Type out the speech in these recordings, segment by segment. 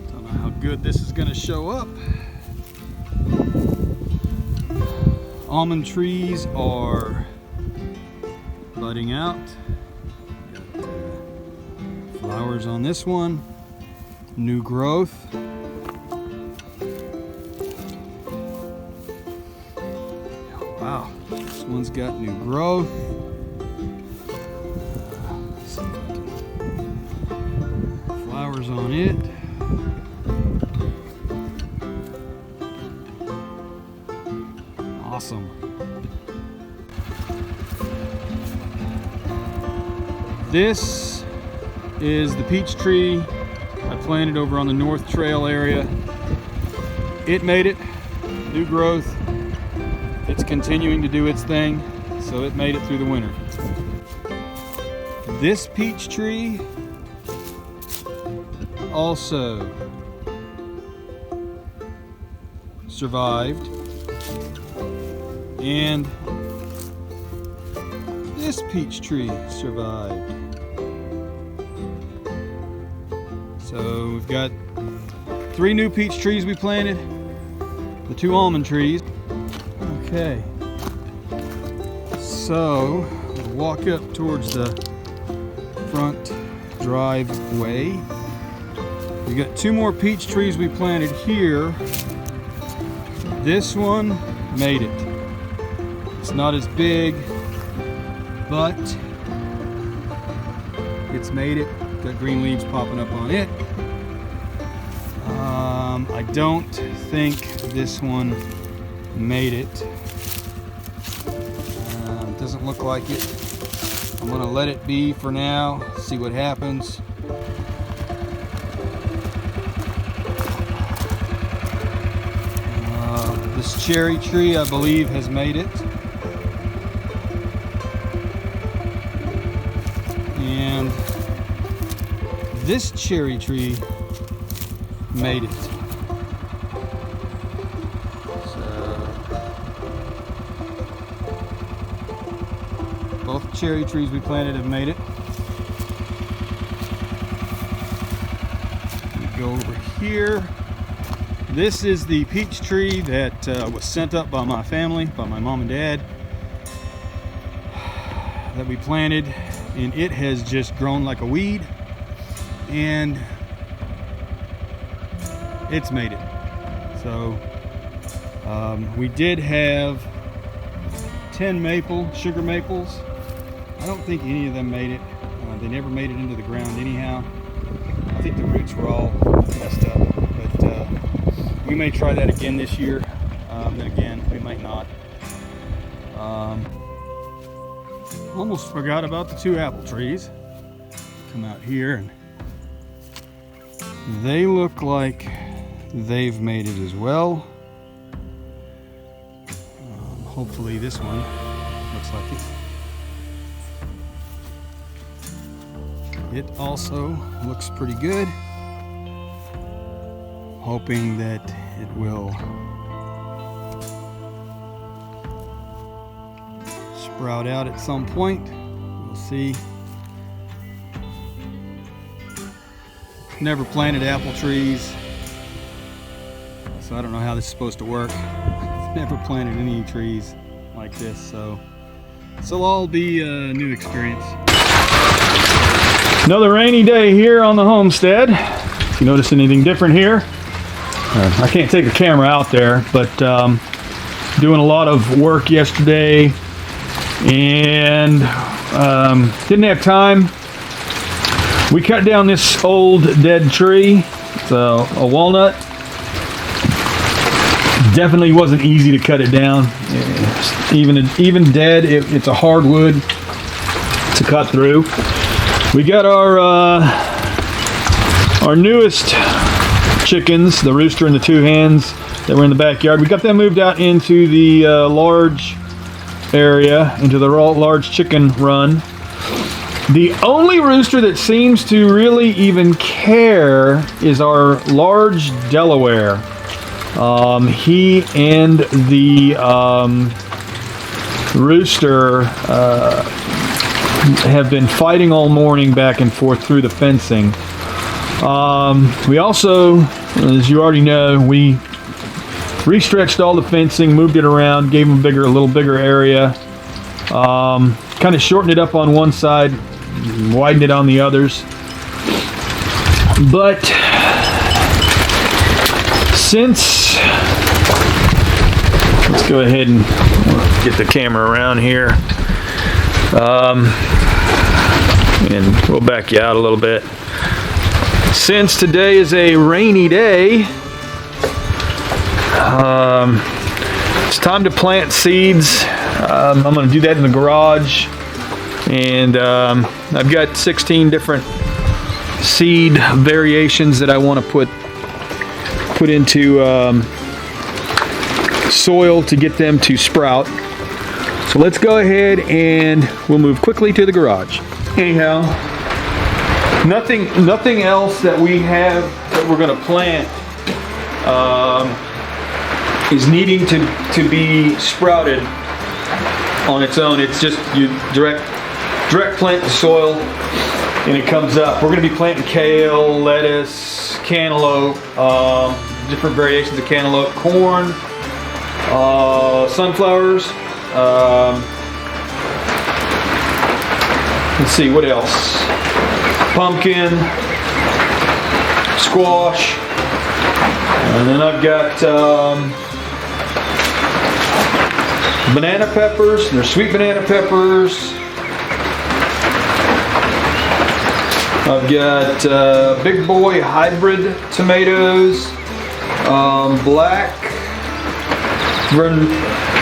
Don't know how good this is going to show up. Almond trees are budding out. Got flowers on this one. New growth. Wow, this one's got new growth. See if I can- flowers on it. Awesome. This is the peach tree I planted over on the North Trail area. It made it, new growth. It's continuing to do its thing, so it made it through the winter. This peach tree also survived. And this peach tree survived. So we've got 3 new peach trees we planted, the 2 almond trees. Okay, so we'll walk up towards the front driveway. We got 2 more peach trees we planted here. This one made it. It's not as big, but it's made it. Got green leaves popping up on it. I don't think this one made it. Doesn't look like it. I'm gonna let it be for now, see what happens. This cherry tree, I believe, has made it. And this cherry tree made it. So both cherry trees we planted have made it. We go over here. This is the peach tree that was sent up by my family, by my mom and dad, that we planted, and it has just grown like a weed, and it's made it. So we did have 10 sugar maples. I don't think any of them made it. They never made it into the ground anyhow. I think the roots were all messed up, but we may try that again this year. Then again, we might not. Almost forgot about the 2 apple trees. Come out here and they look like they've made it as well. Hopefully this one looks like it. It also looks pretty good. Hoping that it will sprout out at some point. We'll see. Never planted apple trees, so I don't know how this is supposed to work. Never planted any trees like this, so it'll all be a new experience. Another rainy day here on the homestead. If you notice anything different here, I can't take the camera out there, but doing a lot of work yesterday and didn't have time. We cut down this old dead tree. It's a walnut. Definitely wasn't easy to cut it down. Even dead, it's a hard wood to cut through. We got our newest chickens, the rooster and the 2 hens that were in the backyard. We got them moved out into the large area, into the large chicken run. The only rooster that seems to really even care is our large Delaware. He and the rooster have been fighting all morning back and forth through the fencing. We also, as you already know, we restretched all the fencing, moved it around, gave them a little bigger area. Kind of shortened it up on one side, widened it on the others. But since, let's go ahead and get the camera around here. And we'll back you out a little bit. Since today is a rainy day, it's time to plant seeds. I'm going to do that in the garage, and I've got 16 different seed variations that I want to put into soil to get them to sprout. So let's go ahead and we'll move quickly to the garage. Anyhow, nothing else that we have that we're going to plant is needing to be sprouted on its own. It's just you direct plant the soil and it comes up. We're going to be planting kale, lettuce, cantaloupe, different variations of cantaloupe, corn, sunflowers. Let's see, what else? Pumpkin, squash, and then I've got banana peppers. They're sweet banana peppers. I've got big boy hybrid tomatoes, black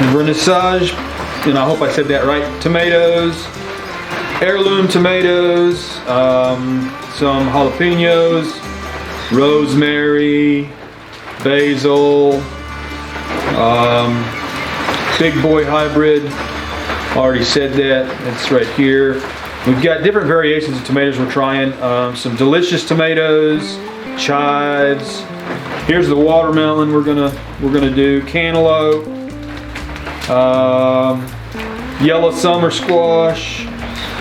vernissage, and I hope I said that right, tomatoes, heirloom tomatoes, some jalapenos, rosemary, basil, big boy hybrid, already said that, it's right here. We've got different variations of tomatoes we're trying, some delicious tomatoes, chives. Here's the watermelon we're gonna do, cantaloupe, yellow summer squash,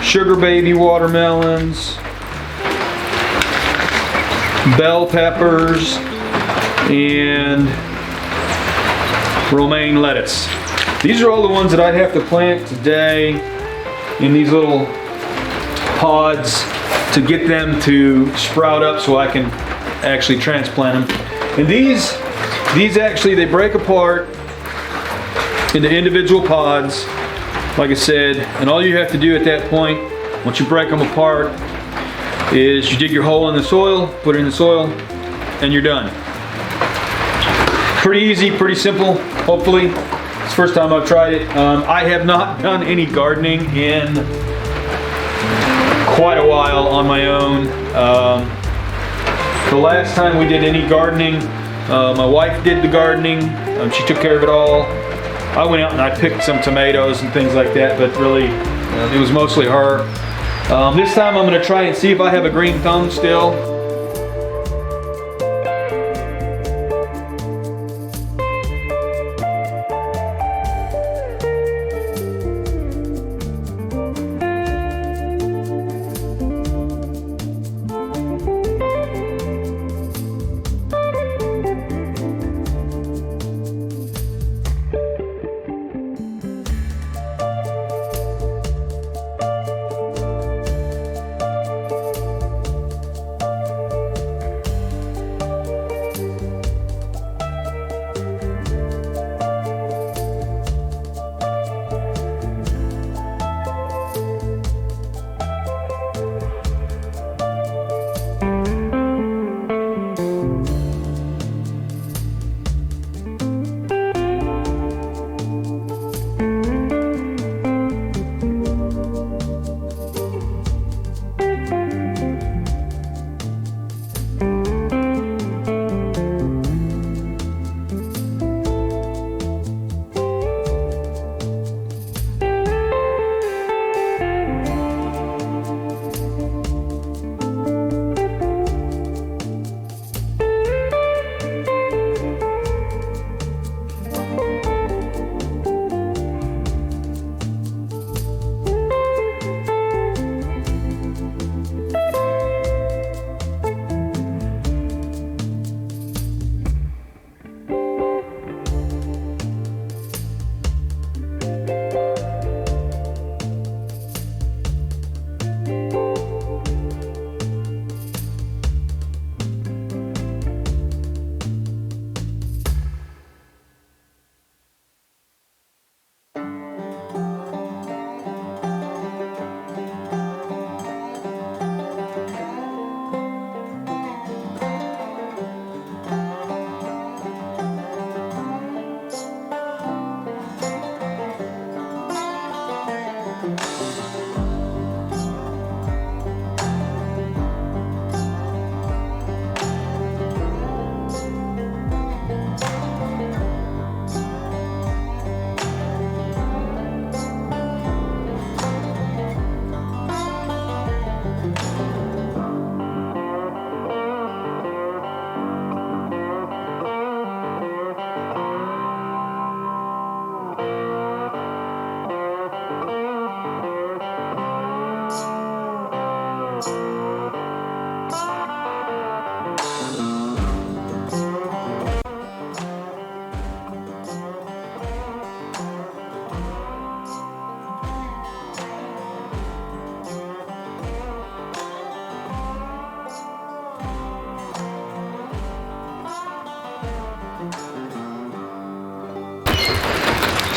sugar baby watermelons, bell peppers, and romaine lettuce. These are all the ones that I'd have to plant today in these little pods to get them to sprout up so I can actually transplant them. And these actually, they break apart into individual pods, like I said, and all you have to do at that point, once you break them apart, is you dig your hole in the soil, put it in the soil, and you're done. Pretty easy, pretty simple, hopefully. It's the first time I've tried it. I have not done any gardening in quite a while on my own. The last time we did any gardening, my wife did the gardening. She took care of it all. I went out and I picked some tomatoes and things like that, but really it was mostly her. This time I'm going to try and see if I have a green thumb still.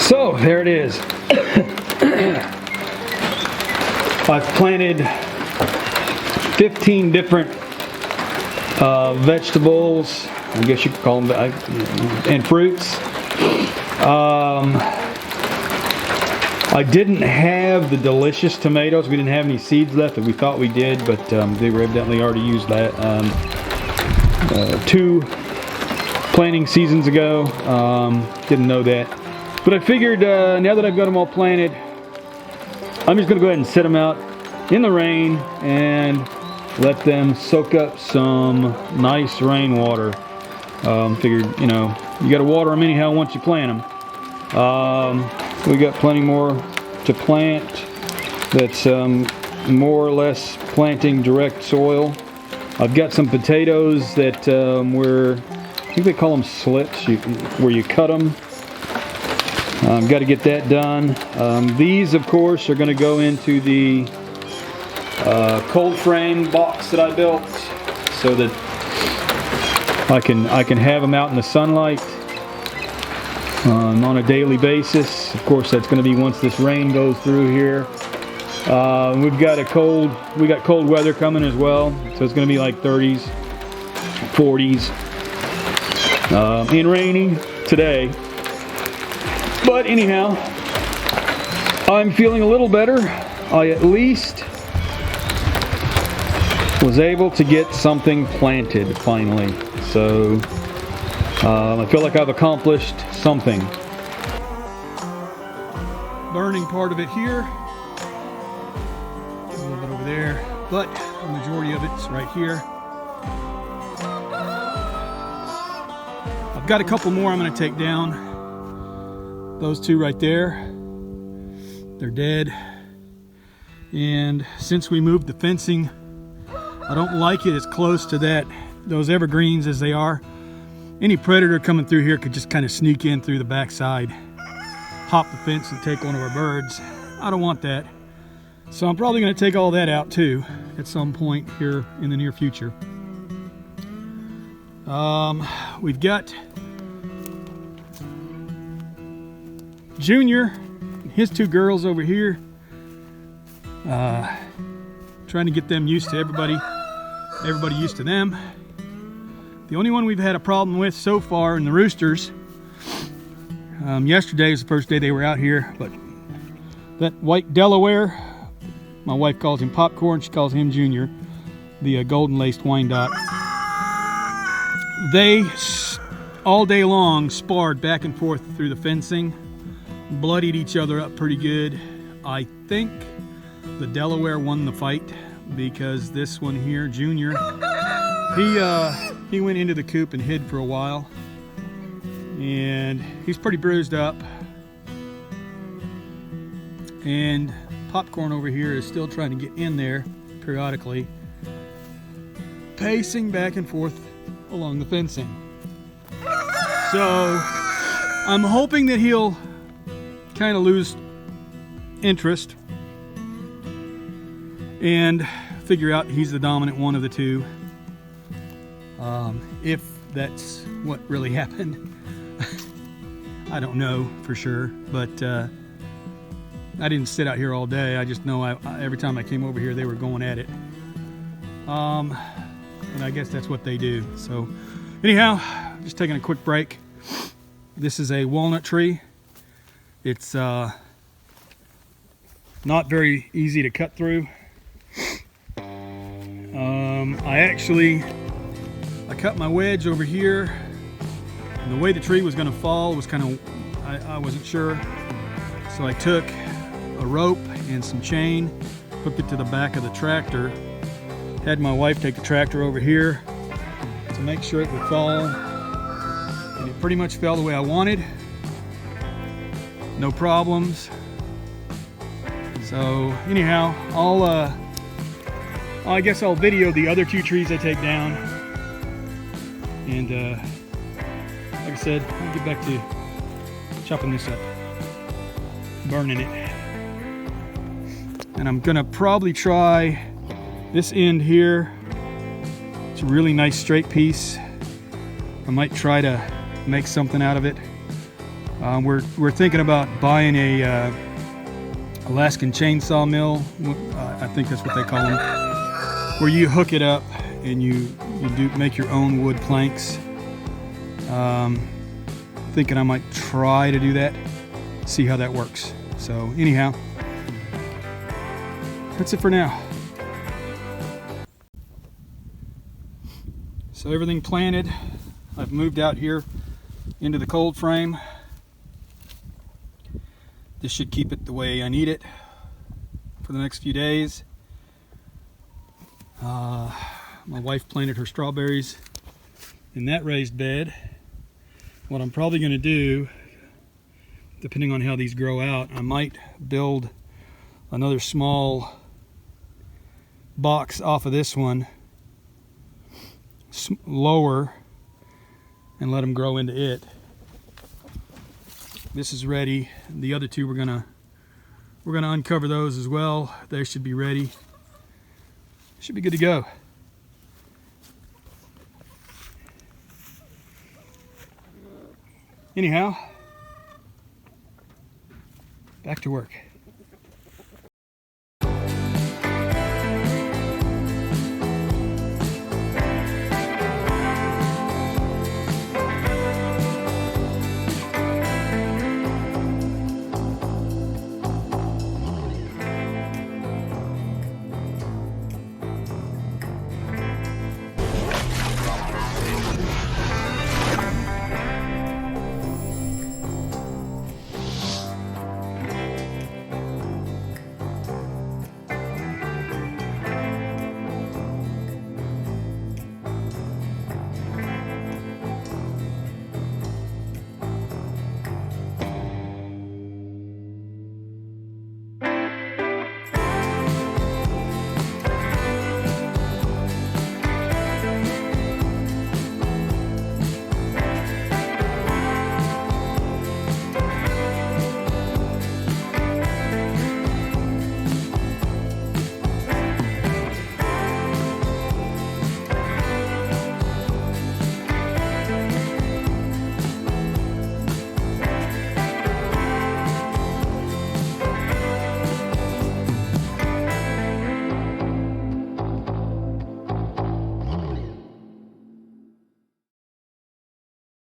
So there it is. I've planted 15 different vegetables, I guess you could call them, and fruits. I didn't have the delicious tomatoes. We didn't have any seeds left that we thought we did, but they were evidently already used that 2 planting seasons ago. Didn't know that. But I figured now that I've got them all planted, I'm just going to go ahead and set them out in the rain and let them soak up some nice rainwater. Figured, you know, you got to water them anyhow once you plant them. We got plenty more to plant. That's more or less planting direct soil. I've got some potatoes that I think they call them slits, where you cut them. Got to get that done. These, of course, are going to go into the cold frame box that I built, so that I can have them out in the sunlight on a daily basis. Of course, that's going to be once this rain goes through here. We got cold weather coming as well, so it's going to be like 30s, 40s, and rainy today. But anyhow, I'm feeling a little better. I at least was able to get something planted finally. So I feel like I've accomplished something. Burning part of it here, a little bit over there, but the majority of it's right here. I've got a couple more I'm going to take down. Those 2 right there, they're dead. And since we moved the fencing, I don't like it as close to those evergreens as they are. Any predator coming through here could just kind of sneak in through the backside, hop the fence and take one of our birds. I don't want that. So I'm probably going to take all that out too at some point here in the near future. We've got Junior, his 2 girls over here, trying to get them used to everybody used to them. The only one we've had a problem with so far in the roosters, yesterday was the first day they were out here, but that white Delaware, my wife calls him Popcorn, she calls him Junior, the golden laced Wyandotte. They all day long sparred back and forth through the fencing, bloodied each other up pretty good. I think the Delaware won the fight because this one here, Junior, he went into the coop and hid for a while, and he's pretty bruised up. And Popcorn over here is still trying to get in there periodically, pacing back and forth along the fencing. So I'm hoping that he'll kind of lose interest and figure out he's the dominant one of the 2. If that's what really happened. I don't know for sure, but I didn't sit out here all day. I just know every time I came over here they were going at it. And I guess that's what they do. So anyhow, just taking a quick break. This is a walnut tree. It's not very easy to cut through. I cut my wedge over here, and the way the tree was going to fall was kind of, I wasn't sure. So I took a rope and some chain, hooked it to the back of the tractor, had my wife take the tractor over here to make sure it would fall, and it pretty much fell the way I wanted. No problems. So anyhow, I guess I'll video the other 2 trees I take down, and like I said, I'll get back to chopping this up, burning it. And I'm gonna probably try this end here. It's a really nice straight piece. I might try to make something out of it. We're thinking about buying a Alaskan chainsaw mill. I think that's what they call them, where you hook it up and you do make your own wood planks. Thinking I might try to do that, see how that works. So anyhow, that's it for now. So everything planted, I've moved out here into the cold frame. This should keep it the way I need it for the next few days. My wife planted her strawberries in that raised bed. What I'm probably going to do, depending on how these grow out, I might build another small box off of this one, lower, and let them grow into it. This is ready. The other two we're gonna uncover those as well. They should be ready. Should be good to go. Anyhow, back to work.